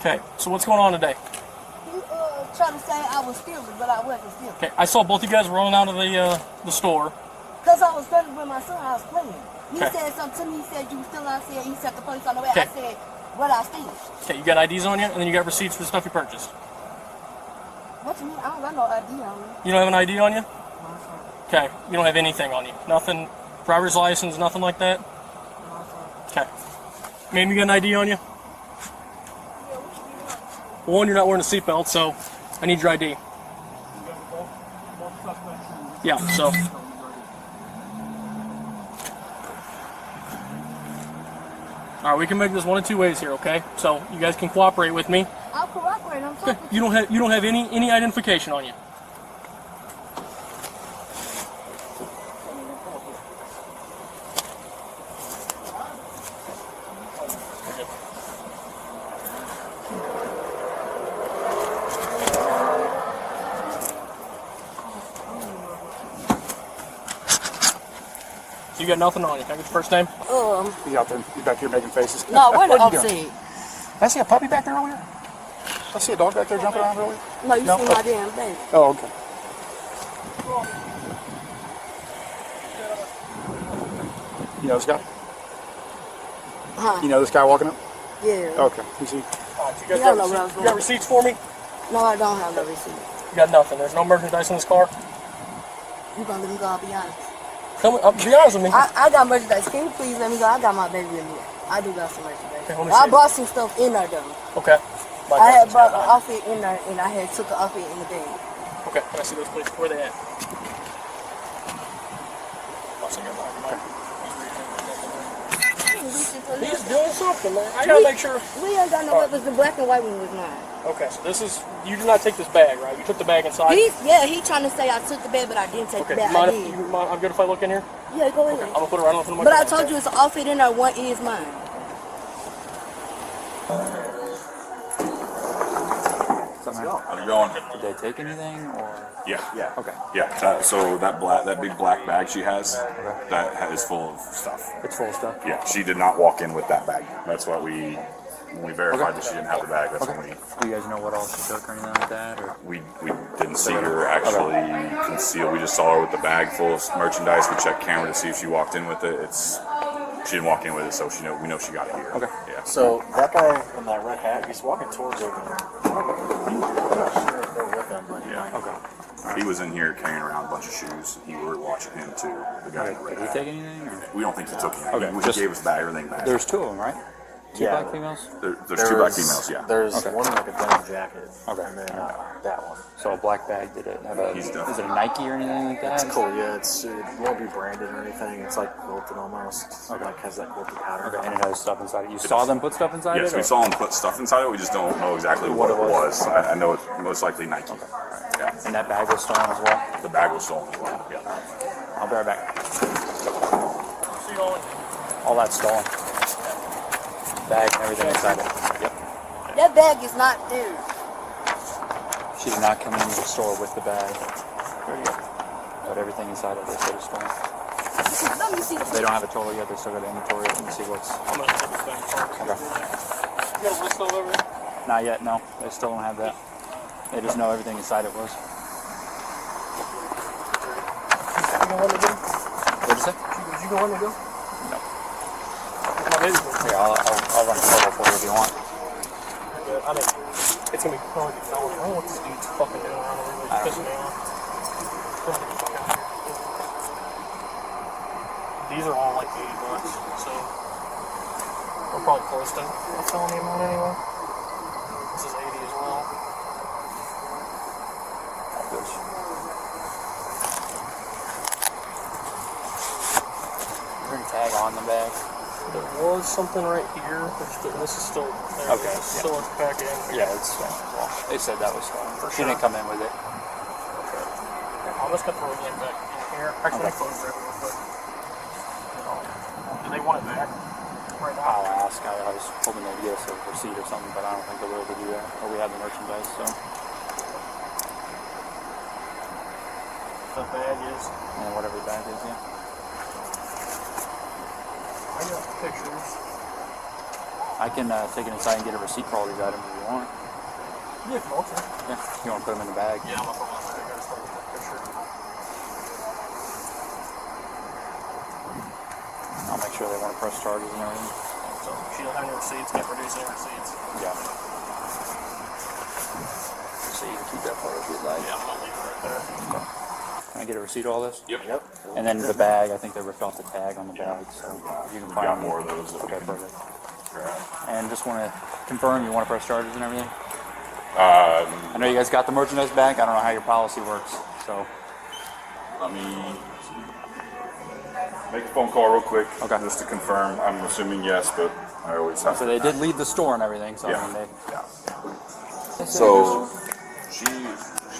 Okay, so what's going on today? He tried to say I was stealing, but I wasn't stealing. Okay, I saw both you guys rolling out of the store. Because I was standing with my son, I was playing. He Okay. said something to me, he said, you still out there? He set the police on the way. Okay. I said, what I steal? Okay, you got IDs on you, and then you got receipts for the stuff you purchased. What you mean? I don't got no ID on me. You don't have an ID on you? No, sir. Okay, you don't have anything on you? Nothing? Driver's license, nothing like that? No, sir. Okay. Ma'am, you got an ID on you? Yeah, what you mean? Well, one, you're not wearing a seatbelt, so I need your ID. Yeah, so. Alright, we can make this one of two ways here, okay? So you guys can cooperate with me. I'll cooperate. I'm Okay. talking. You don't have any identification on you. You got nothing on you. Can I get your first name? He's out there. He's back here making faces. No, we're What the are you doing? upset. Did I see a puppy back there earlier? I see a dog back there jumping around earlier. No, you No? see my damn baby. Oh, okay. You know this guy? Huh? You know this guy walking up? Yeah. Okay. Who's he? Alright, you You guys don't know what I was you doing. got receipts for me? No, I don't have no receipt. You got nothing. There's no merchandise in this car? You gonna let me go? I'll be honest. Come on, be honest with me. I got merchandise. Can you please let me go? I got my baby with me. I do got some merchandise. Okay, let me I see. brought some stuff in there though. Okay. I had brought an outfit in there and I had took an outfit in the bag. Okay, can I see those please? Where they at? He's doing something, man. I gotta make sure. We ain't got no weapons. The black and white one was mine. Okay, so this is, you did not take this bag, right? You took the bag inside? He trying to say I took the bag, but I didn't take Okay, the bag. mind I if did. you mind, I'm good if I look in here? Yeah, go in Okay, there. I'm gonna put it right on the But I told you it's an outfit in there. One is mine. How's it going? Did they take anything, or? Yeah. Okay. Yeah. So that big black bag she has, that is full of stuff. It's full of stuff? Yeah. She did not walk in with that bag. That's why when we verified that she didn't have the bag, that's when Do you guys know what else she took or anything like that, or? we didn't see her actually conceal. We just saw her with the bag full of merchandise. We checked camera to see if she walked in with it. She didn't walk in with it, so we know she got it here. Okay. Yeah. So that guy in that red hat, he's walking towards over there. I'm not sure if they're with him, but Yeah. Okay. He was in here carrying around a bunch of shoes. You were watching him too. The guy in the red Did he hat. take anything, or? We don't think he took anything. Okay, He just- gave us back everything back. There's two of them, right? Two Yeah. black females? There's two black females, yeah. There's Okay. one like a denim jacket, Okay. and then that one. So a black bag, did it have a, He's done. is it a Nike or anything like that? It's cool, yeah. It won't be branded or anything. It's like quilted almost. Okay. Like has that quilted pattern. Okay, and it has stuff inside it. You saw them put stuff inside Yes, it? we or? saw him put stuff inside it. We just don't know exactly what it was. I know it's most likely Nike. Yeah. And that bag was stolen as well? The bag was stolen as well. Yeah. I'll be right back. See you on. All that's stolen. Bag and everything inside it. Yep. That bag is not there. She did not come into the store with the bag. But everything inside of it they said is stolen. Let me see the They don't have a total yet. They still got to inventory it and see what's. I'm gonna put this thing first. Okay. You got a list over there? Not yet, no. They still don't have that. They just know everything inside it was. You gonna let me go? What'd you say? You gonna let me go? No. My baby's going. Here, I'll run a photo for you if you want. I mean, it's gonna be probably I don't know what this dude's fucking doing around here. It's pissing me off. Get the fuck out of here. These are all like $80, so we're probably close to a felony amount anyway. This is 80 as well. Is there any tag on the bag? There was something right here. This is still there. Okay, It's still at the back end. Yeah, it's stolen as well. They said that was stolen. She didn't come in with it. I'm just gonna throw it in back in here. Actually, I closed it real quick. Do they want it back right now? I'll ask. I was hoping they'd get us a receipt or something, but I don't think they'll be able to do that. Or we have the merchandise, so. The bag is. And whatever the bag is, yeah. I got pictures. I can take it inside and get a receipt for all these items if you want. Yeah, if you want to. Yeah. You want to put them in the bag? Yeah, I'm gonna put them in the bag. I just want to take a picture. I'll make sure they want to press charges and everything. So she don't have any receipts, can't produce any receipts. Yeah. So you can keep that photo if you'd like. Yeah, I'm gonna leave it right there. Can I get a receipt of all this? Yep. And then the bag, I think they ripped off the tag on the bag, so you can find Got more of those. Okay, perfect. And just want to confirm you want to press charges and everything? I know you guys got the merchandise back. I don't know how your policy works, so. Let me make a phone call real quick, Okay. just to confirm. I'm assuming yes, but I always have So to. they did leave the store and everything, so Yeah. I mean, So she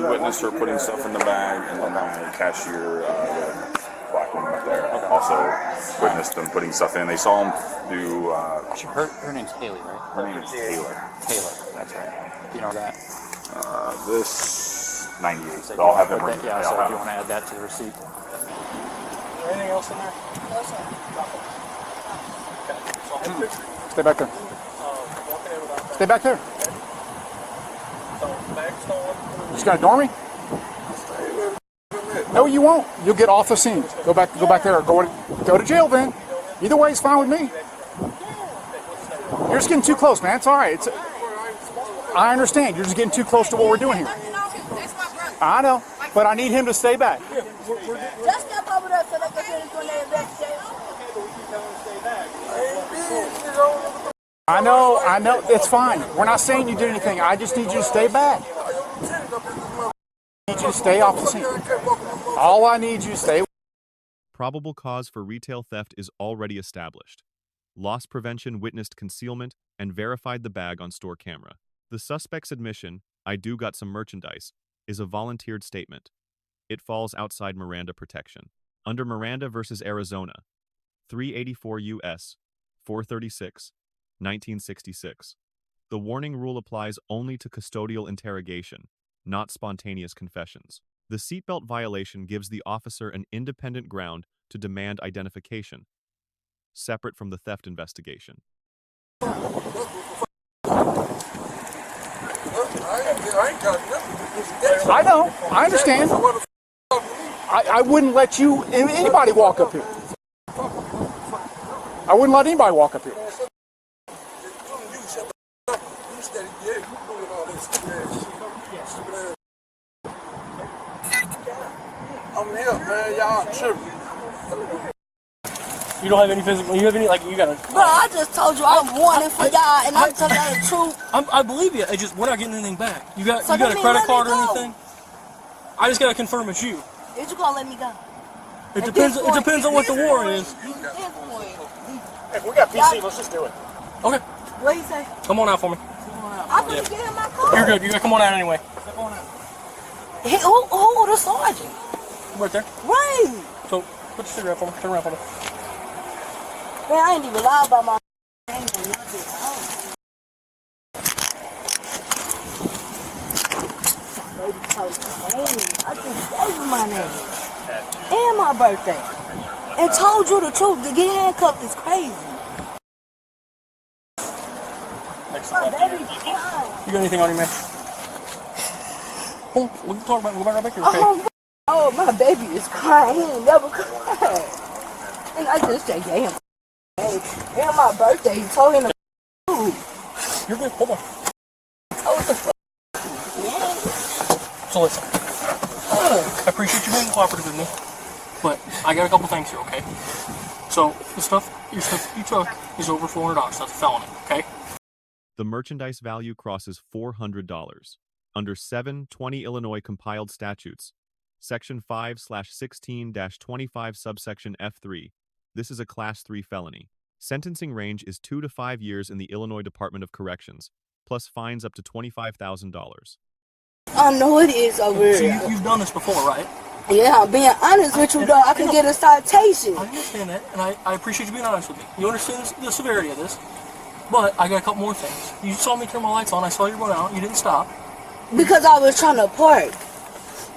witnessed her putting stuff in the bag, and then the cashier, the black woman up there, also witnessed them putting stuff in. They saw them do. her name's Haley, right? Her name is Taylor. Taylor, that's right. You know that. This 98. I'll have them. But yeah, so if you want to add that to the receipt. Is there anything else in there? No, sir. Okay. So I'll take a picture. Stay back there. Walking in without that. Stay back there. So bag stolen. Just gonna ignore me? No, you won't. You'll get off the scene. Go back there. Or go to jail then. Either way is fine with me. You're just getting too close, man. It's all right. I understand. You're just getting too close to what we're doing here. I know, but I need him to stay back. Just step over there so they can finish doing their investigation. I know. It's fine. We're not saying you did anything. I just need you to stay back. I need you to stay off the scene. All I need you to stay. Probable cause for retail theft is already established. Loss prevention witnessed concealment and verified the bag on store camera. The suspect's admission, "I do got some merchandise," is a volunteered statement. It falls outside Miranda protection. Under Miranda versus Arizona, 384 U.S. 436, 1966. The warning rule applies only to custodial interrogation, not spontaneous confessions. The seatbelt violation gives the officer an independent ground to demand identification, separate from the theft investigation. I know. I understand. I wouldn't let anybody walk up here. I wouldn't let anybody walk up here. I'm here, man. Y'all tripping. You don't have any physical. You have any like you gotta. Bro, I just told you I'm warning for y'all, and I'm telling y'all the truth. I believe you. It just we're not getting anything back. You got So you got a then credit let me card or go. anything? I just gotta confirm it's you. Is you gonna let me go? It At depends. this It depends on what the point- warrant is. At this point, If we got PC, let's just do it. Okay, what you say? come on out for me. I'm gonna get in my car. You're good. You gotta come on out anyway. Hey, who the sergeant? Right there. Right. So put your cigarette for me. Turn around for me. Man, I ain't even lie about my name or nothing. I just gave you my name and my birthday and told you the truth. To get handcuffed is crazy. My baby's crying. You got anything on you, man? Come on, we can talk about it. We'll go back here, okay? Oh, my baby is crying. He ain't never cried. And I just said, yeah, and my birthday, he told him to You're good. Hold on. what the fuck? So listen, I appreciate you being cooperative with me, but I got a couple things here, okay? So your stuff you took is over $400. That's a felony, okay? The merchandise value crosses $400. Under 720 Illinois compiled statutes, Section 5/16-25 subsection F3, this is a Class 3 felony. Sentencing range is 2 to 5 years in the Illinois Department of Corrections, plus fines up to $25,000. I know it is over So here. you've done this before, right? Yeah, I'm being honest with you, though. I can get a citation. I understand that, and I appreciate you being honest with me. You understand the severity of this, but I got a couple more things. You saw me turn my lights on. I saw you run out. You didn't stop. Because I was trying to park.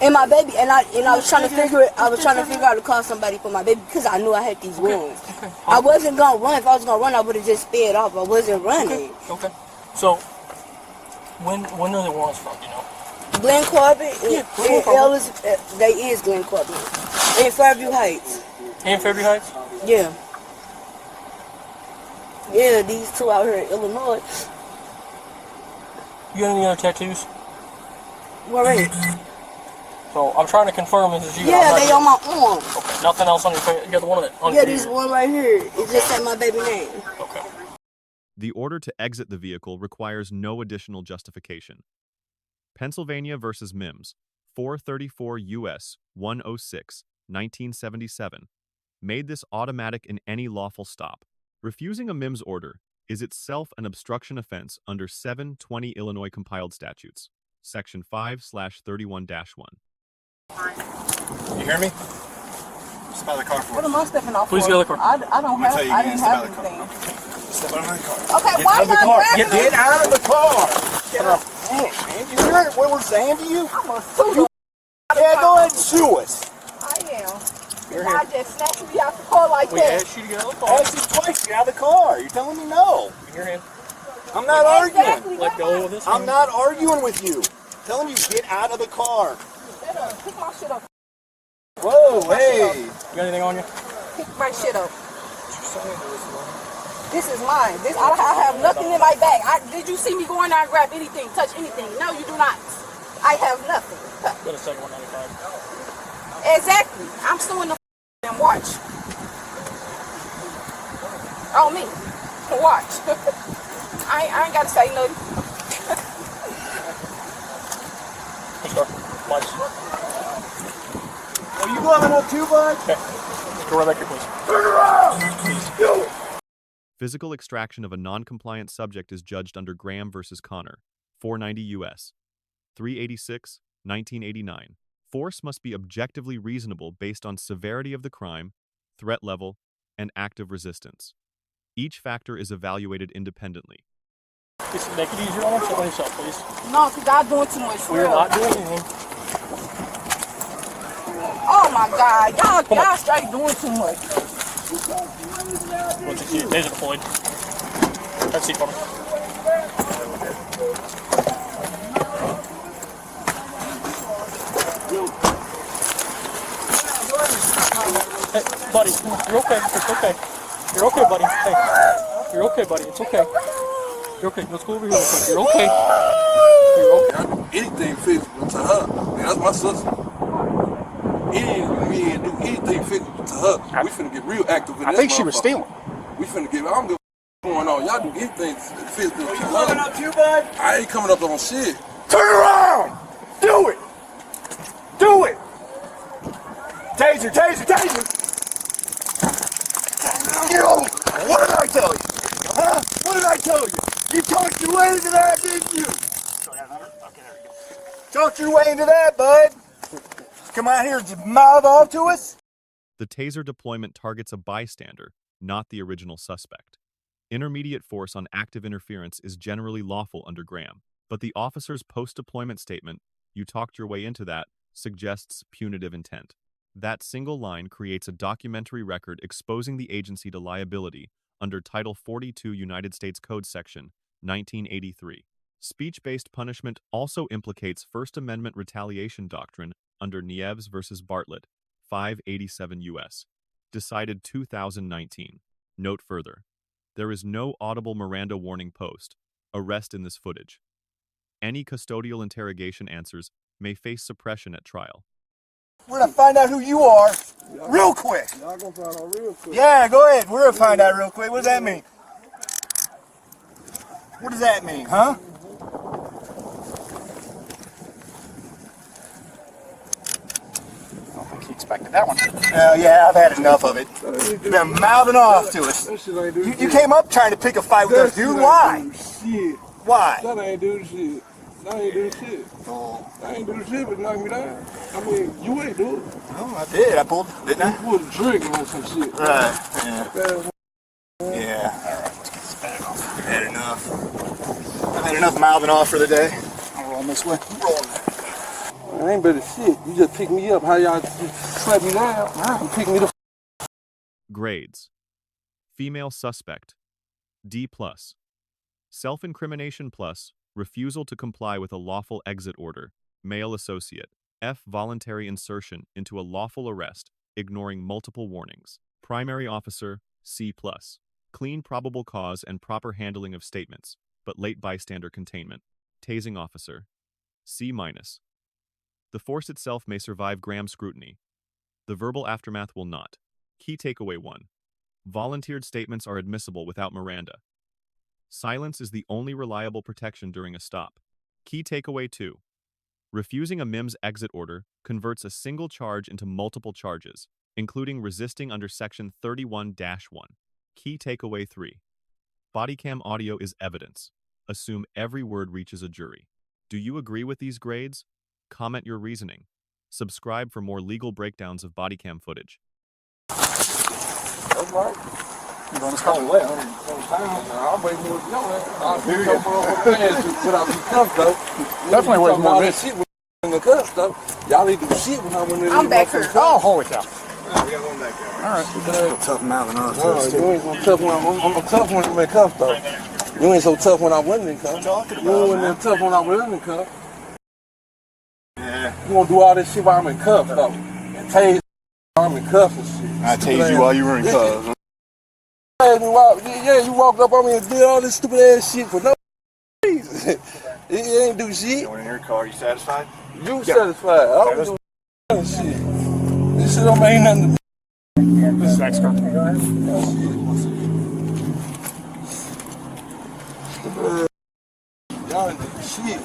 And my baby, and I was trying to figure out to call somebody for my baby because I knew I had these wounds. Okay. I wasn't gonna run. If I was gonna run, I would have just sped off. I wasn't running. Okay. So, when are the warrants from? You know. Glen Corbin, Glen Corbin. they is Glen Corbin, in Fairview Heights. In Fairview Heights. Yeah. Yeah, these two out here in Illinois. You got any other tattoos? Where is? So I'm trying to confirm this is you. Yeah, they on my arm. Okay. Nothing else on your face. You got the one on Yeah, your this one right here. It just said my baby name. Okay. The order to exit the vehicle requires no additional justification. Pennsylvania versus Mimms, 434 U.S. 106, 1977, made this automatic in any lawful stop. Refusing a Mimms order is itself an obstruction offense under 720 Illinois compiled statutes, Section 5/31-1. You hear me? Step out of the car for What me. am I stepping off Please for? get out of the car. I don't have, tell you I again, didn't step have out of the car. anything. Step out of the car. Okay, Get why out of the not car. grabbing me? Get out of the car. Get up. Man, you hear what we're saying to you? I'm a suit. Yeah, go ahead and sue us. I am. I just snatched me out the car like We that. asked you to get out of the car. Ask you twice to get out of the car. You're telling me no. In your hand. I'm not arguing. Exactly. Let go of this. I'm not arguing with you. Telling you get out of the car. Pick my shit up. Whoa, hey. You got anything on you? Pick my shit up. This is mine. I have nothing in my bag. Did you see me go in there and grab anything, touch anything? No, you do not. I have nothing. Got a second 195. Exactly. I'm suing the damn watch. Oh, me. Watch. I ain't got to say nothing. Lights. Are you going up too, bud? Okay. Go right back here, please. Turn around. Physical extraction of a non-compliant subject is judged under Graham versus Connor, 490 U.S. 386, 1989. Force must be objectively reasonable based on severity of the crime, threat level, and active resistance. Each factor is evaluated independently. Just make it easier on yourself, please. No, because I'm doing too much. We're not doing anything. Oh, my God. Y'all straight doing too much. Once you see it, taser deployed. That's it for me. Hey, buddy, you're okay. It's okay. You're okay, buddy. Hey, you're okay, buddy. It's okay. You're okay. Let's go over here real quick. You're okay. You're okay. I do anything physical to her. Man, that's my sister. Me and do anything physical to her. We finna get real active in I this think she was motherfucker. stealing. We finna get. I don't give a going on. Y'all do anything physical to You her. coming up too, bud? I ain't coming up on shit. Turn around. Do it. Do it. Taser, taser, taser. Yo, what did I tell you? Huh? What did I tell you? You talked your way into that, didn't you? Talked your way into that, bud. Come out here and just mouth off to us? The taser deployment targets a bystander, not the original suspect. Intermediate force on active interference is generally lawful under Graham, but the officer's post-deployment statement, "You talked your way into that," suggests punitive intent. That single line creates a documentary record exposing the agency to liability under Title 42 United States Code Section 1983. Speech-based punishment also implicates First Amendment retaliation doctrine under Mimms versus Bartlett, 587 U.S. Decided 2019. Note further, there is no audible Miranda warning post. Arrest in this footage. Any custodial interrogation answers may face suppression at trial. We're gonna find out who you are real quick. Y'all gonna find out real quick. Yeah, go ahead. We're gonna find out real quick. What does that mean? What does that mean, huh? I don't think he expected that one. Yeah, I've had enough of it. You've been mouthing off to us. That shit ain't do You came up trying to pick a fight with us, dude. Why? Shit. Why? That ain't do shit. That ain't do shit. I ain't do shit but knock me down. I mean, you ain't do it. Oh, I did. I pulled, didn't I? You pulled a trigger on some shit. Right. Yeah. Man, Yeah. All right. Let's get this bag off. I've had enough. I've had enough mouthing off for the day. I'll roll this way. Roll. It ain't better shit. You just pick me up. How y'all just slap me down? You pick me the Grades. Female suspect. D+. Self-incrimination plus. Refusal to comply with a lawful exit order. Male associate. F. Voluntary insertion into a lawful arrest, ignoring multiple warnings. Primary officer. C+. Clean probable cause and proper handling of statements, but late bystander containment. Tasing officer. C-. The force itself may survive Graham scrutiny. The verbal aftermath will not. Key takeaway 1. Volunteered statements are admissible without Miranda. Silence is the only reliable protection during a stop. Key takeaway 2. Refusing a Mimms exit order converts a single charge into multiple charges, including resisting under Section 31-1. Key takeaway 3. Bodycam audio is evidence. Assume every word reaches a jury. Do you agree with these grades? Comment your reasoning. Subscribe for more legal breakdowns of bodycam footage. That's right. You're going to call it left. I'll wait more than I'll do your motherfucking without the cuffs, though. Definitely weighs more than shit in the cuffs, though. Y'all need to shit when I went in. I'm back here. Oh, holy cow. We got one back there. All right. Tough mouth than us. No, you ain't so tough when I'm tough when I'm in cuffs, though. You ain't so tough when I wasn't in cuffs. You ain't tough when I was in cuffs. Yeah. You gonna do all this shit while I'm in cuffs, though. And tase while I'm in cuffs and shit. I tased you while you were in cuffs. Yeah, you walked up on me and did all this stupid ass shit for no reason. It ain't do shit. Going in your car, you satisfied? You satisfied. I don't do shit. This shit don't mean nothing to This is next car. y'all ain't do shit.